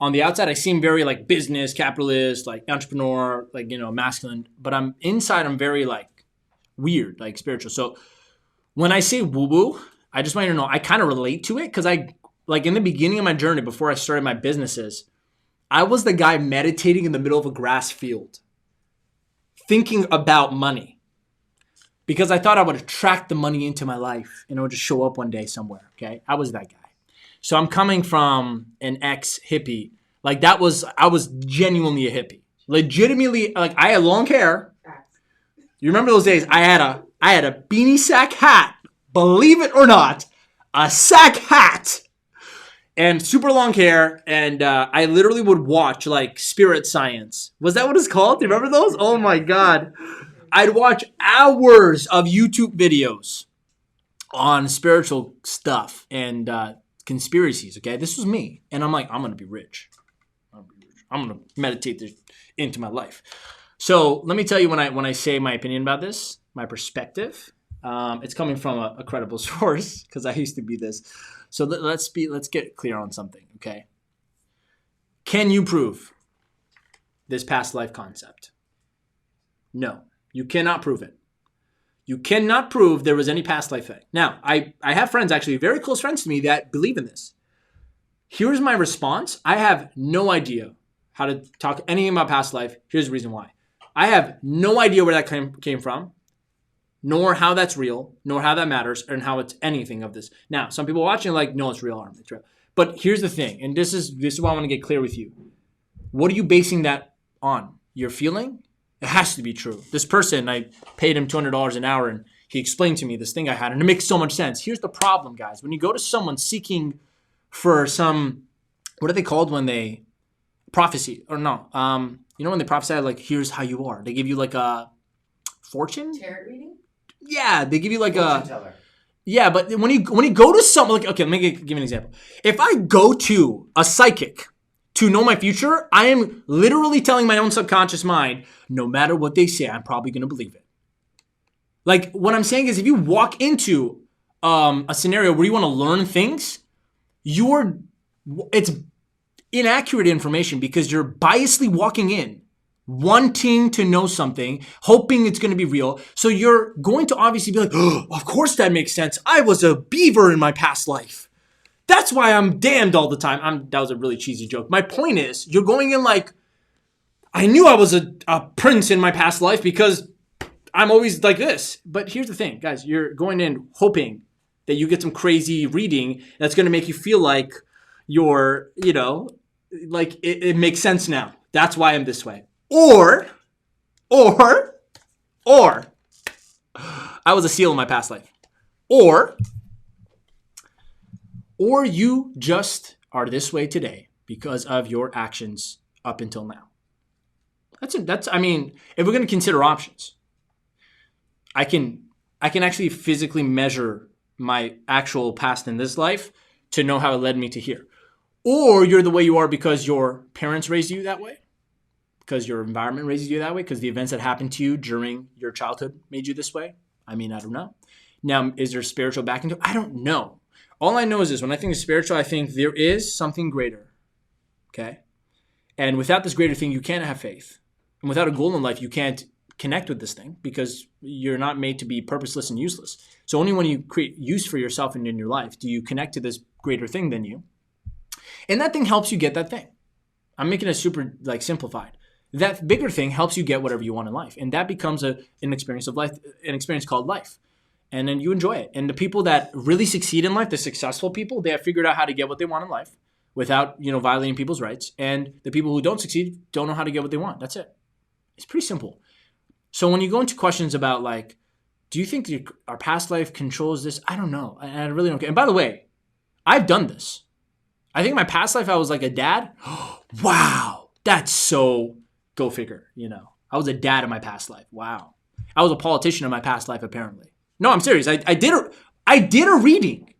[SPEAKER 1] on the outside, I seem very, like, business, capitalist, like, entrepreneur, like, masculine. But inside, I'm very, like, weird, like, spiritual. So when I say woo-woo, I just want you to know I kind of relate to it because like in the beginning of my journey before I started my businesses, I was the guy meditating in the middle of a grass field, thinking about money because I thought I would attract the money into my life and it would just show up one day somewhere, okay? I was that guy. So I'm coming from an ex-hippie. Like I was genuinely a hippie. Legitimately, like I had long hair. You remember those days? I had a beanie sack hat. Believe it or not, a sack hat and super long hair. And I literally would watch like Spirit Science. Was that what it's called? Do you remember those? Oh my God. I'd watch hours of YouTube videos on spiritual stuff and conspiracies. Okay, this was me. And I'm like, I'm going to be rich. I'm going to meditate this into my life. So let me tell you when I say my opinion about this, my perspective. It's coming from a credible source because I used to be this. So let's get clear on something, okay? Can you prove this past life concept? No, you cannot prove it. You cannot prove there was any past life thing. Now, I have friends, actually very close friends to me, that believe in this. Here's my response. I have no idea how to talk anything about past life. Here's the reason why. I have no idea where that came from, nor how that's real, nor how that matters, and how it's anything of this. Now, some people watching are like, no, it's real, Arm. It's real. But here's the thing, and this is why I want to get clear with you. What are you basing that on? Your feeling? It has to be true. This person, I paid him $200 an hour, and he explained to me this thing I had, and it makes so much sense. Here's the problem, guys. When you go to someone seeking for some, what are they called when they prophecy? Or no, you know when they prophesy, like, here's how you are. They give you like a fortune?
[SPEAKER 3] Tarot reading?
[SPEAKER 1] Yeah, they give you like
[SPEAKER 2] Fortune
[SPEAKER 1] a...
[SPEAKER 2] teller.
[SPEAKER 1] Yeah, but when you go to someone, like, okay, let me give you an example. If I go to a psychic to know my future, I am literally telling my own subconscious mind, no matter what they say, I'm probably going to believe it. Like, what I'm saying is, if you walk into a scenario where you want to learn things, it's inaccurate information because you're biasly walking in, wanting to know something, hoping it's going to be real. So you're going to obviously be like, oh, of course that makes sense. I was a beaver in my past life. That's why I'm damned all the time. That was a really cheesy joke. My point is, you're going in like, I knew I was a prince in my past life because I'm always like this. But here's the thing, guys. You're going in hoping that you get some crazy reading that's going to make you feel like you're, like it makes sense now. That's why I'm this way. Or, I was a seal in my past life. Or you just are this way today because of your actions up until now. I mean, if we're going to consider options, I can actually physically measure my actual past in this life to know how it led me to here. Or you're the way you are because your parents raised you that way, because your environment raises you that way, because the events that happened to you during your childhood made you this way. I mean, I don't know. Now, is there spiritual backing to it? I don't know. All I know is this. When I think of spiritual, I think there is something greater, okay? And without this greater thing, you can't have faith. And without a goal in life, you can't connect with this thing because you're not made to be purposeless and useless. So only when you create use for yourself and in your life do you connect to this greater thing than you. And that thing helps you get that thing. I'm making it super simplified. That bigger thing helps you get whatever you want in life. And that becomes an experience of life, an experience called life. And then you enjoy it. And the people that really succeed in life, the successful people, they have figured out how to get what they want in life without, violating people's rights. And the people who don't succeed don't know how to get what they want. That's it. It's pretty simple. So when you go into questions about do you think our past life controls this? I don't know. I really don't care. And by the way, I've done this. I think in my past life, I was like a dad. Wow. That's so go figure, I was a dad in my past life. Wow. I was a politician in my past life, apparently. No, I'm serious. I did a reading.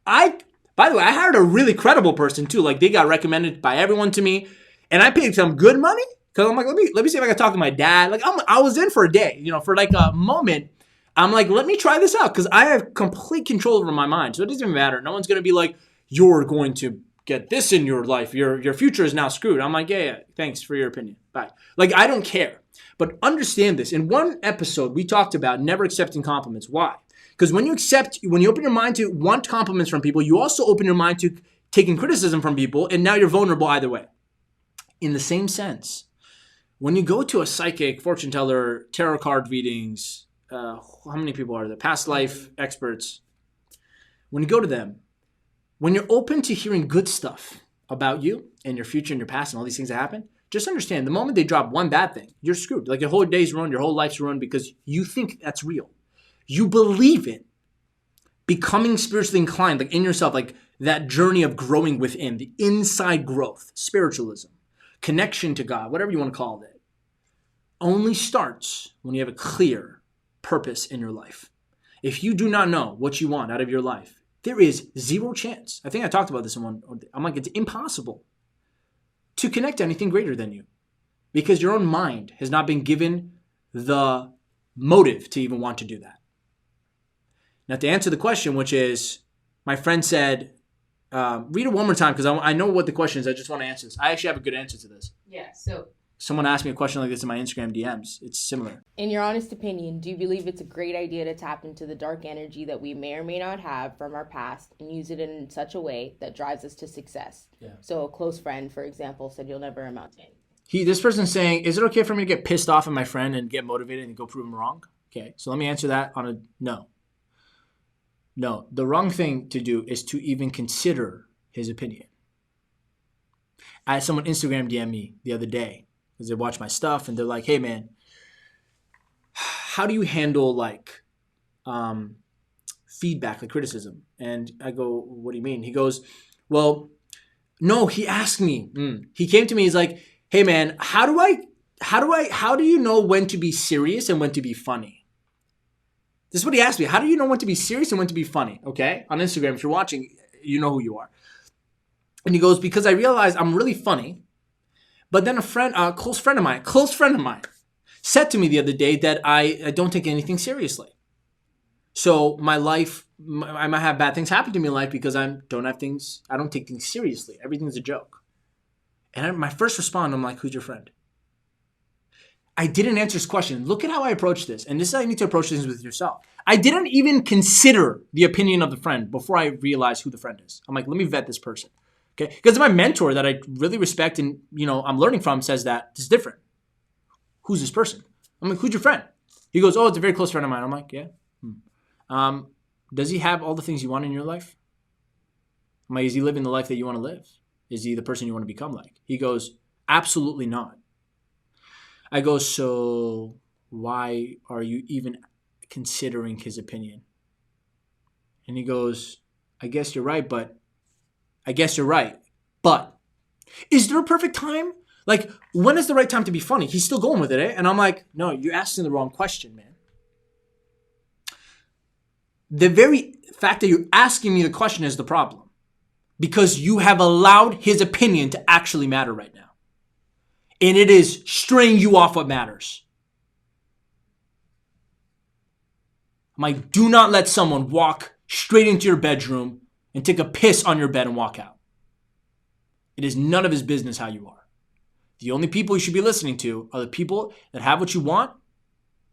[SPEAKER 1] By the way, I hired a really credible person too. They got recommended by everyone to me, and I paid some good money because I'm like, let me see if I can talk to my dad. I was in for a day, for a moment. I'm like, let me try this out because I have complete control over my mind. So it doesn't even matter. No one's gonna be like, you're going to get this in your life. Your future is now screwed. I'm like, yeah. Thanks for your opinion. Bye. I don't care. But understand this. In one episode, we talked about never accepting compliments. Why? Because when you open your mind to want compliments from people, you also open your mind to taking criticism from people, and now you're vulnerable either way. In the same sense, when you go to a psychic, fortune teller, tarot card readings, how many people are there? Past life experts. When you go to them, when you're open to hearing good stuff about you and your future and your past and all these things that happen, just understand the moment they drop one bad thing, you're screwed. Your whole day's ruined, your whole life's ruined because you think that's real. You believe it. Becoming spiritually inclined, in yourself, that journey of growing within, the inside growth, spiritualism, connection to God, whatever you want to call it, only starts when you have a clear purpose in your life. If you do not know what you want out of your life, there is zero chance. I think I talked about this in one. I'm like, it's impossible to connect to anything greater than you because your own mind has not been given the motive to even want to do that. Now, to answer the question, which is, my friend said, read it one more time because I know what the question is. I just want to answer this. I actually have a good answer to this.
[SPEAKER 3] Yeah, so
[SPEAKER 1] someone asked me a question like this in my Instagram DMs. It's similar.
[SPEAKER 4] In your honest opinion, do you believe it's a great idea to tap into the dark energy that we may or may not have from our past and use it in such a way that drives us to success?
[SPEAKER 1] Yeah.
[SPEAKER 4] So a close friend, for example, said you'll never amount to anything.
[SPEAKER 1] This person's saying, is it okay for me to get pissed off at my friend and get motivated and go prove him wrong? Okay, so let me answer that on a no. No, the wrong thing to do is to even consider his opinion. I had someone Instagram DM me the other day because they watch my stuff and they're like, hey man, how do you handle like feedback, like criticism? And I go, what do you mean? He goes, well, no, he asked me. He came to me, he's like, hey man, how do you know when to be serious and when to be funny? This is what he asked me. How do you know when to be serious and when to be funny? Okay, on Instagram, if you're watching, you know who you are. And he goes, because I realized I'm really funny, but then a close friend of mine said to me the other day that I don't take anything seriously. So my life, I might have bad things happen to me in life because I don't take things seriously. Everything's a joke. And my first response, I'm like, who's your friend? I didn't answer his question. Look at how I approached this. And this is how you need to approach things with yourself. I didn't even consider the opinion of the friend before I realized who the friend is. I'm like, let me vet this person. Okay? Because my mentor that I really respect and, I'm learning from says that it's different. Who's this person? I'm like, who's your friend? He goes, oh, it's a very close friend of mine. I'm like, yeah. Does he have all the things you want in your life? I'm like, is he living the life that you want to live? Is he the person you want to become like? He goes, absolutely not. I go, so why are you even considering his opinion? And he goes, I guess you're right, but is there a perfect time? Like, when is the right time to be funny? He's still going with it, eh? And I'm like, no, you're asking the wrong question, man. The very fact that you're asking me the question is the problem. Because you have allowed his opinion to actually matter right now. And it is straying you off what matters. I'm like, do not let someone walk straight into your bedroom and take a piss on your bed and walk out. It is none of his business how you are. The only people you should be listening to are the people that have what you want,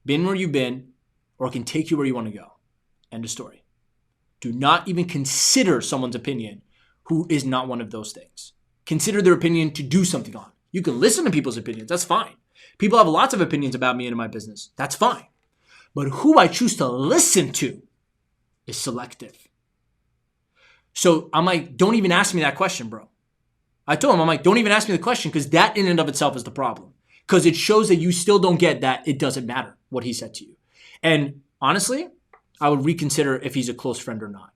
[SPEAKER 1] been where you've been, or can take you where you want to go. End of story. Do not even consider someone's opinion who is not one of those things. Consider their opinion to do something on. You can listen to people's opinions. That's fine. People have lots of opinions about me and my business. That's fine. But who I choose to listen to is selective. So I'm like, don't even ask me that question, bro. I told him, I'm like, don't even ask me the question because that in and of itself is the problem. Because it shows that you still don't get that it doesn't matter what he said to you. And honestly, I would reconsider if he's a close friend or not.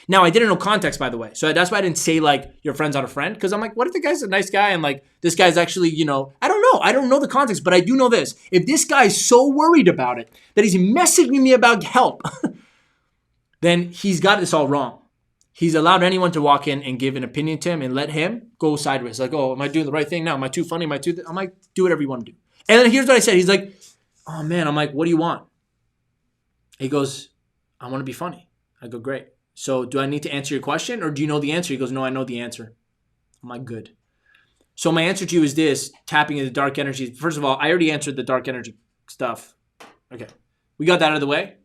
[SPEAKER 1] Now, I didn't know context, by the way. So that's why I didn't say, like, your friend's not a friend. Because I'm like, what if the guy's a nice guy and, like, this guy's actually, I don't know. I don't know the context, but I do know this. If this guy's so worried about it that he's messaging me about help, then he's got this all wrong. He's allowed anyone to walk in and give an opinion to him and let him go sideways. Like, oh, am I doing the right thing now? Am I too funny? I'm like, do whatever you want to do. And then here's what I said. He's like, oh, man. I'm like, what do you want? He goes, I want to be funny. I go, great. So do I need to answer your question or do you know the answer? He goes, no, I know the answer. I'm like, good. So my answer to you is this, tapping into dark energy. First of all, I already answered the dark energy stuff. Okay. We got that out of the way.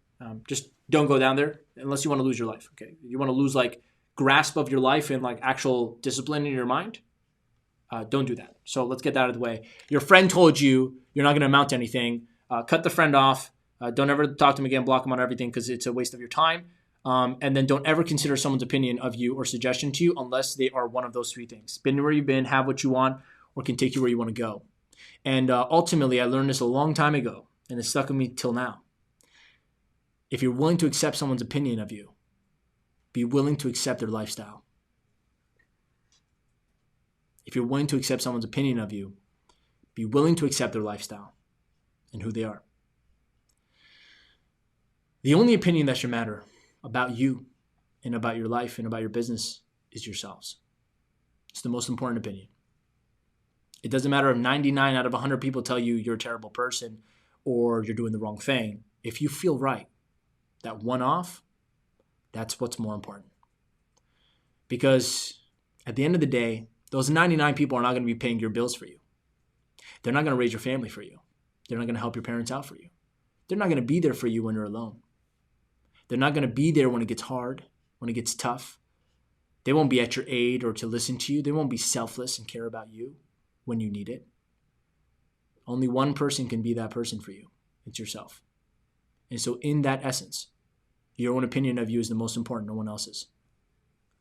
[SPEAKER 1] Just don't go down there unless you want to lose your life. Okay. You want to lose like grasp of your life and like actual discipline in your mind. Don't do that. So let's get that out of the way. Your friend told you you're not going to amount to anything. Cut the friend off. Don't ever talk to him again. Block him on everything because it's a waste of your time. And then don't ever consider someone's opinion of you or suggestion to you unless they are one of those three things. Been where you've been, have what you want, or can take you where you want to go. And ultimately, I learned this a long time ago, and it's stuck with me till now. If you're willing to accept someone's opinion of you, be willing to accept their lifestyle. If you're willing to accept someone's opinion of you, be willing to accept their lifestyle and who they are. The only opinion that should matter about you and about your life and about your business is yourselves. It's the most important opinion. It doesn't matter if 99 out of 100 people tell you you're a terrible person or you're doing the wrong thing. If you feel right, that one off, that's what's more important. Because at the end of the day, those 99 people are not going to be paying your bills for you. They're not going to raise your family for you. They're not going to help your parents out for you. They're not going to be there for you when you're alone. They're not going to be there when it gets hard, when it gets tough. They won't be at your aid or to listen to you. They won't be selfless and care about you when you need it. Only one person can be that person for you. It's yourself. And so in that essence, your own opinion of you is the most important, no one else's.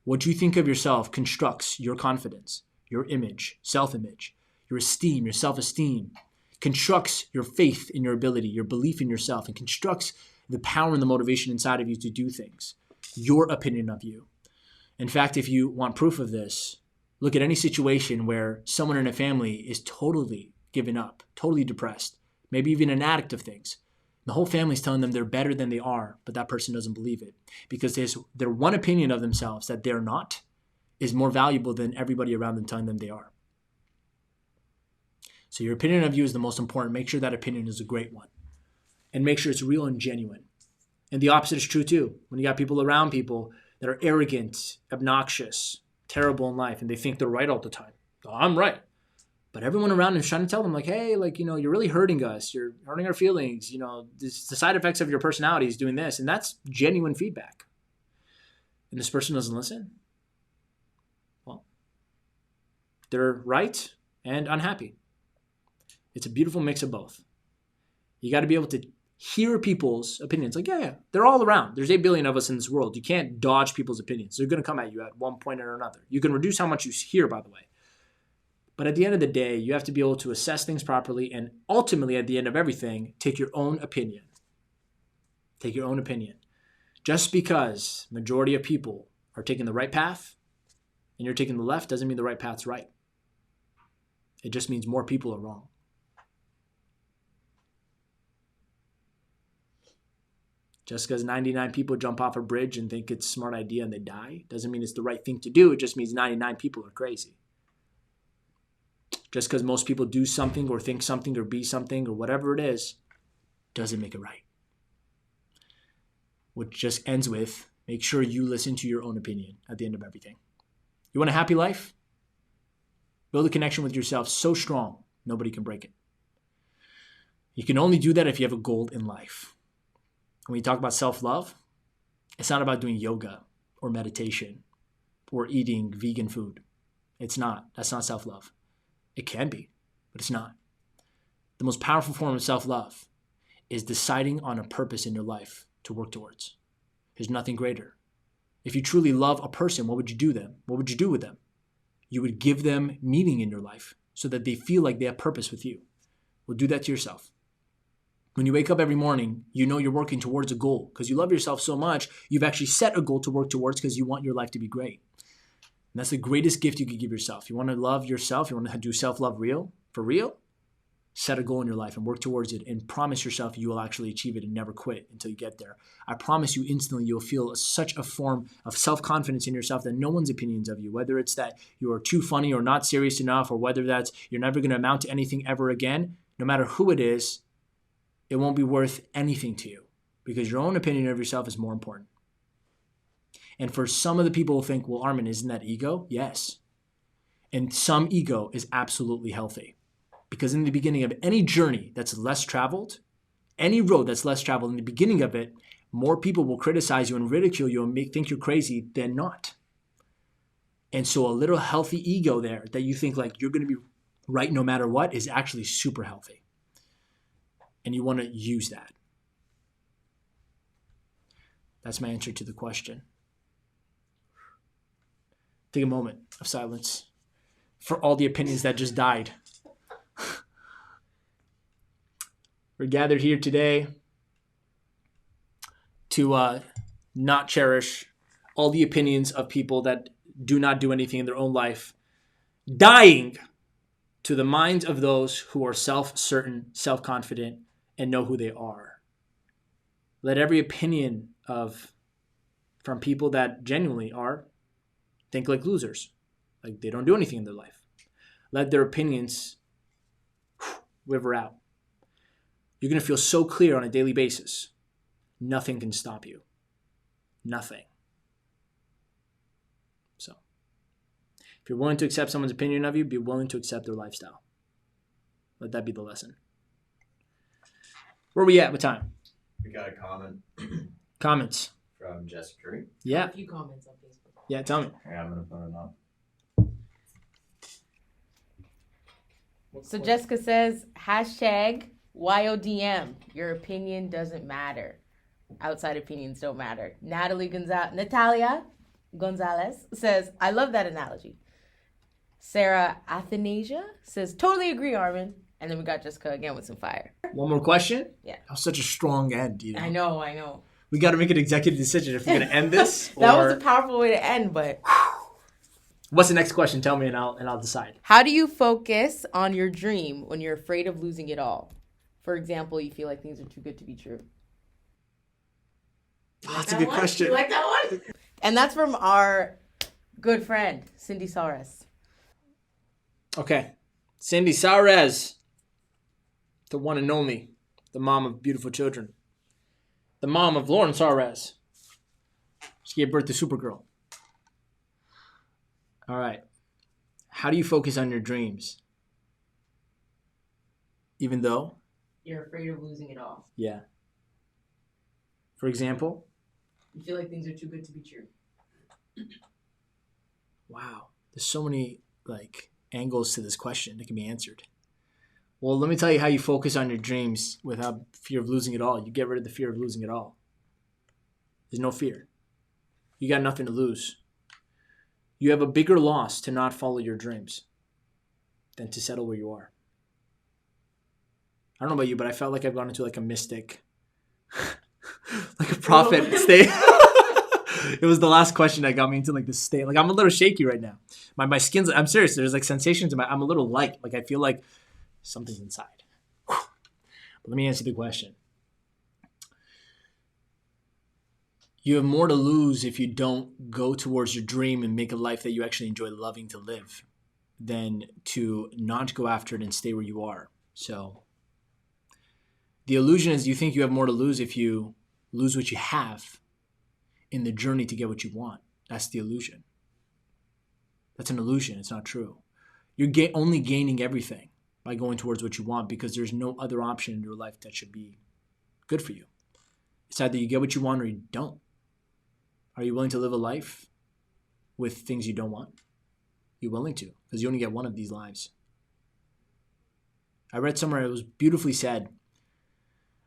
[SPEAKER 1] What you think of yourself constructs your confidence, your image, self-image, your esteem, your self-esteem, constructs your faith in your ability, your belief in yourself, and constructs the power and the motivation inside of you to do things. Your opinion of you. In fact, if you want proof of this, look at any situation where someone in a family is totally given up, totally depressed, maybe even an addict of things. The whole family's telling them they're better than they are, but that person doesn't believe it because their one opinion of themselves that they're not is more valuable than everybody around them telling them they are. So your opinion of you is the most important. Make sure that opinion is a great one and make sure it's real and genuine. And the opposite is true too. When you got people around people that are arrogant, obnoxious, terrible in life, and they think they're right all the time. Oh, I'm right. But everyone around them is trying to tell them like, hey, like, you're really hurting us. You're hurting our feelings. The side effects of your personality is doing this. And that's genuine feedback. And this person doesn't listen. Well, they're right and unhappy. It's a beautiful mix of both. You got to be able to hear people's opinions. Like, yeah, they're all around. There's 8 billion of us in this world. You can't dodge people's opinions. They're going to come at you at one point or another. You can reduce how much you hear, by the way. But at the end of the day, you have to be able to assess things properly and ultimately, at the end of everything, take your own opinion. Take your own opinion. Just because majority of people are taking the right path and you're taking the left doesn't mean the right path's right. It just means more people are wrong. Just because 99 people jump off a bridge and think it's a smart idea and they die doesn't mean it's the right thing to do. It just means 99 people are crazy. Just because most people do something or think something or be something or whatever it is doesn't make it right. Which just ends with, make sure you listen to your own opinion at the end of everything. You want a happy life? Build a connection with yourself so strong, nobody can break it. You can only do that if you have a goal in life. When you talk about self-love, it's not about doing yoga or meditation or eating vegan food. It's not. That's not self-love. It can be, but it's not. The most powerful form of self-love is deciding on a purpose in your life to work towards. There's nothing greater. If you truly love a person, what would you do them? What would you do with them? You would give them meaning in your life so that they feel like they have purpose with you. Well, do that to yourself. When you wake up every morning, you know you're working towards a goal because you love yourself so much, you've actually set a goal to work towards because you want your life to be great. And that's the greatest gift you could give yourself. You want to love yourself, you want to do self-love for real, set a goal in your life and work towards it and promise yourself you will actually achieve it and never quit until you get there. I promise you instantly you'll feel such a form of self-confidence in yourself that no one's opinions of you, whether it's that you are too funny or not serious enough or whether that's you're never going to amount to anything ever again, no matter who it is, it won't be worth anything to you because your own opinion of yourself is more important. And for some of the people who think, well, Armin, isn't that ego? Yes. And some ego is absolutely healthy because in the beginning of any journey that's less traveled, any road that's less traveled, in the beginning of it, more people will criticize you and ridicule you and think you're crazy than not. And so a little healthy ego there that you think like you're going to be right no matter what is actually super healthy. And you want to use that. That's my answer to the question. Take a moment of silence for all the opinions that just died. We're gathered here today to not cherish all the opinions of people that do not do anything in their own life, dying to the minds of those who are self-certain, self-confident, and know who they are. Let every opinion from people that genuinely think like losers, like they don't do anything in their life. Let their opinions river out. You're going to feel so clear on a daily basis. Nothing can stop you. Nothing. So, if you're willing to accept someone's opinion of you, be willing to accept their lifestyle. Let that be the lesson. Where are we at with time?
[SPEAKER 2] We got a comment
[SPEAKER 1] Comments.
[SPEAKER 2] from Jessica.
[SPEAKER 1] Yeah.
[SPEAKER 3] A few comments on Facebook.
[SPEAKER 1] Yeah, tell me.
[SPEAKER 2] Yeah, I'm gonna put it up.
[SPEAKER 4] So Jessica says, hashtag YODM. Your opinion doesn't matter. Outside opinions don't matter. Natalia Gonzalez says, I love that analogy. Sarah Athanasia says, totally agree, Armin. And then we got Jessica again with some fire.
[SPEAKER 1] One more question?
[SPEAKER 4] Yeah.
[SPEAKER 1] That was such a strong end, you know.
[SPEAKER 4] I know.
[SPEAKER 1] We got to make an executive decision if we're going to end this.
[SPEAKER 4] That
[SPEAKER 1] or...
[SPEAKER 4] was a powerful way to end, but...
[SPEAKER 1] What's the next question? Tell me and I'll decide.
[SPEAKER 4] How do you focus on your dream when you're afraid of losing it all? For example, you feel like things are too good to be true.
[SPEAKER 1] That's a good question.
[SPEAKER 3] You like that one?
[SPEAKER 4] And that's from our good friend, Cindy Saras.
[SPEAKER 1] Okay. Cindy Sares, the one and only, the mom of beautiful children. The mom of Lauren Sares. She gave birth to Supergirl. All right. How do you focus on your dreams? Even though?
[SPEAKER 3] You're afraid of losing it all.
[SPEAKER 1] Yeah. For example?
[SPEAKER 3] You feel like things are too good to be true.
[SPEAKER 1] Wow. There's so many angles to this question that can be answered. Well, let me tell you how you focus on your dreams without fear of losing it all. You get rid of the fear of losing it all. There's no fear. You got nothing to lose. You have a bigger loss to not follow your dreams than to settle where you are. I don't know about you, but I felt like I've gone into a mystic, like a prophet state. It was the last question that got me into this state. I'm a little shaky right now. My skin's, I'm serious. There's sensations in I'm a little light. I feel like something's inside. But let me answer the question. You have more to lose if you don't go towards your dream and make a life that you actually enjoy loving to live than to not go after it and stay where you are. So the illusion is you think you have more to lose if you lose what you have in the journey to get what you want. That's the illusion. That's an illusion. It's not true. You're only gaining everything by going towards what you want because there's no other option in your life that should be good for you. It's either you get what you want or you don't. Are you willing to live a life with things you don't want? You're willing to, because you only get one of these lives. I read somewhere it was beautifully said,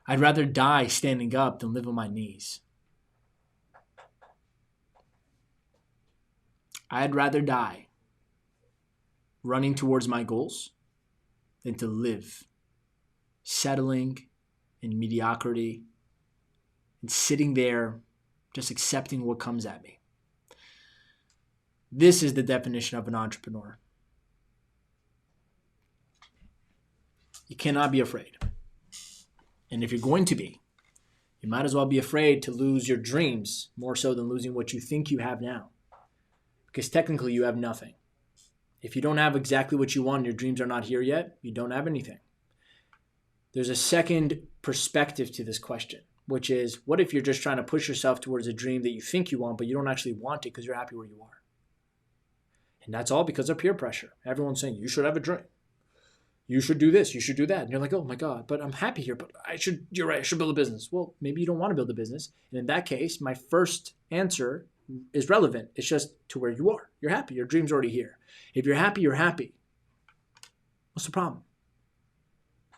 [SPEAKER 1] I'd rather die standing up than live on my knees. I'd rather die running towards my goals than to live settling in mediocrity and sitting there just accepting what comes at me. This is the definition of an entrepreneur. You cannot be afraid. And if you're going to be, you might as well be afraid to lose your dreams more so than losing what you think you have now. Because technically you have nothing. If you don't have exactly what you want and your dreams are not here yet, you don't have anything. There's a second perspective to this question, which is, what if you're just trying to push yourself towards a dream that you think you want, but you don't actually want it because you're happy where you are? And that's all because of peer pressure. Everyone's saying, you should have a dream. You should do this. You should do that. And you're like, oh my God, but I'm happy here. But you're right, I should build a business. Well, maybe you don't want to build a business. And in that case, my first answer is relevant. It's just to where you are. You're happy. Your dream's already here. If you're happy, you're happy. What's the problem?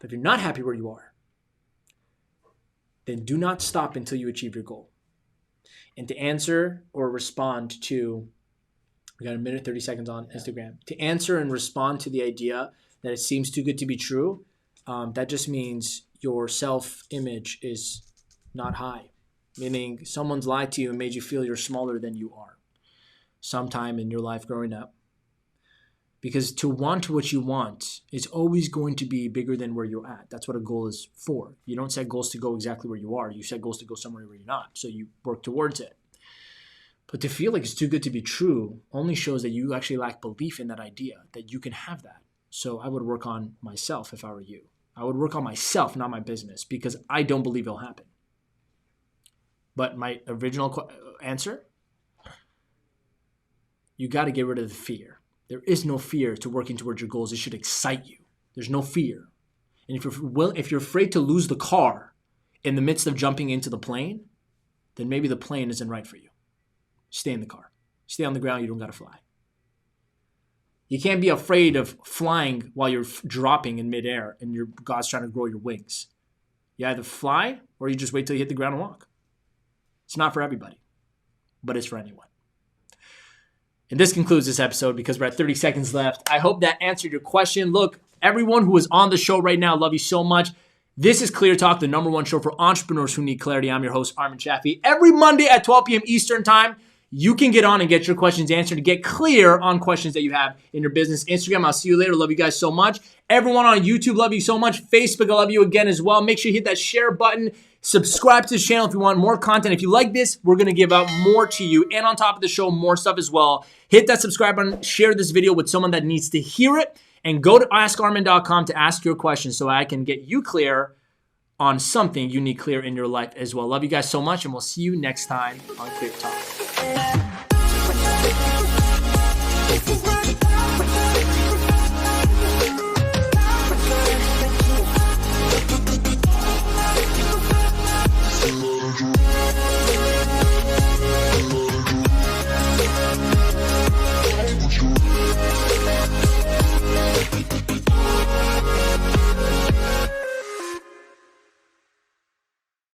[SPEAKER 1] But if you're not happy where you are, then do not stop until you achieve your goal. And to answer or respond to, we got a minute, 30 seconds on Instagram. To answer and respond to the idea that it seems too good to be true, that just means your self-image is not high. Meaning someone's lied to you and made you feel you're smaller than you are sometime in your life growing up. Because to want what you want is always going to be bigger than where you're at. That's what a goal is for. You don't set goals to go exactly where you are. You set goals to go somewhere where you're not. So you work towards it. But to feel like it's too good to be true only shows that you actually lack belief in that idea, that you can have that. So I would work on myself if I were you. I would work on myself, not my business, because I don't believe it'll happen. But my original answer, you got to get rid of the fear. There is no fear to working towards your goals. It should excite you. There's no fear. And if you're afraid to lose the car in the midst of jumping into the plane, then maybe the plane isn't right for you. Stay in the car. Stay on the ground. You don't got to fly. You can't be afraid of flying while you're dropping in midair and God's trying to grow your wings. You either fly or you just wait till you hit the ground and walk. It's not for everybody, but it's for anyone. And this concludes this episode because we're at 30 seconds left. I hope that answered your question. Look, everyone who is on the show right now, love you so much. This is Clear Talk, the #1 show for entrepreneurs who need clarity. I'm your host, Armin Chaffee. Every Monday at 12 p.m. Eastern Time, you can get on and get your questions answered to get clear on questions that you have in your business. Instagram, I'll see you later. Love you guys so much. Everyone on YouTube, love you so much. Facebook, I love you again as well. Make sure you hit that share button. Subscribe to this channel if you want more content. If you like this, we're going to give out more to you. And on top of the show, more stuff as well. Hit that subscribe button. Share this video with someone that needs to hear it. And go to askarmin.com to ask your questions so I can get you clear on something you need clear in your life as well. Love you guys so much, and we'll see you next time on Clear Talk.